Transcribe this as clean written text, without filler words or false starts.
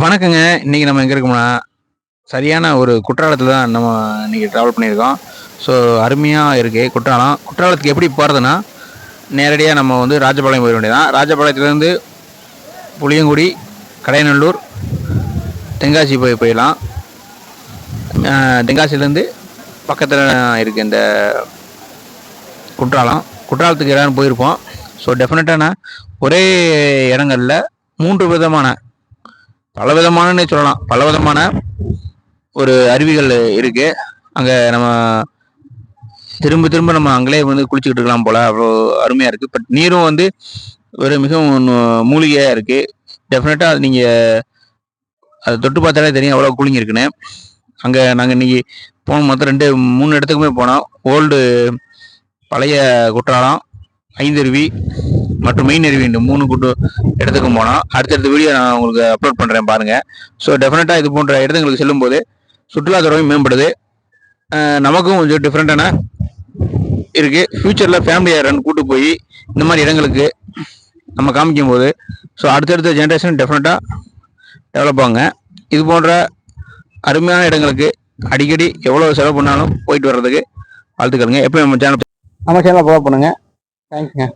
வணக்கங்க. இன்னைக்கு நம்ம எங்க இருக்கோம்னா, சரியான ஒரு குற்றாலத்துல தான் நம்ம இன்னைக்கு ட்ராவல் பண்ணியிருக்கோம். ஸோ அருமையா இருக்கு குற்றாலம். குற்றாலத்துக்கு எப்படி போறதுன்னா, நேரடியா நம்ம வந்து ராஜபாளையம் போயிட வேண்டியதுதான். ராஜபாளையத்துலேருந்து புளியங்குடி, கடையநல்லூர், தென்காசி போயிடலாம். தென்காசிலேருந்து பக்கத்தில் இருக்கு இந்த குற்றாலம். குற்றாலத்துக்கு எல்லாரும் போயிருப்போம். ஸோ டெஃபினட்டான ஒரே இடங்கள்ல 3 விதமான பலவிதமானே சொல்லலாம். பலவிதமான ஒரு அருவிகள் இருக்கு. அங்க நம்ம திரும்ப திரும்ப நம்ம அங்களே வந்து குளிச்சுக்கிட்டு இருக்கலாம் போல, அவ்வளோ அருமையா இருக்கு. பட் நீரும் வந்து ஒரு மிகவும் மூலிகையா இருக்கு. டெஃபினட்டா அது நீங்க அதை தொட்டு பார்த்தாலே தெரியும் எவ்வளோ கூலிங் இருக்குன்னு. அங்க நாங்கள் இன்னைக்கு போனோம். மொத்தம் 2 3 இடத்துக்குமே போனோம். ஓல்டு பழைய குற்றாலம், ஐந்தருவி மற்றும் மெயின் அருவி, இந்த 3 இடத்துக்கும் போனோம். அடுத்தடுத்த வீடியோ நான் உங்களுக்கு அப்லோட் பண்ணுறேன் பாருங்க. ஸோ டெஃபினட்டாக இது போன்ற இடங்களுக்கு செல்லும்போது சுற்றுலாத்துறையும் மேம்படுது. நமக்கும் கொஞ்சம் டிஃப்ரெண்டான இருக்கு. ஃபியூச்சரில் ஃபேமிலியாக ரன் கூட்டு போய் இந்த மாதிரி இடங்களுக்கு நம்ம காமிக்கும் போது ஸோ அடுத்தடுத்த ஜென்ரேஷன் டெஃபினட்டாக டெவலப் ஆகுங்க. இது போன்ற அருமையான இடங்களுக்கு அடிக்கடி எவ்வளோ செலவு பண்ணாலும் போயிட்டு வர்றதுக்கு வாழ்த்துக்களுங்க. எப்பயும் நம்ம சேனலை ஃபாலோ பண்ணுங்க. தேங்க்யூங்க.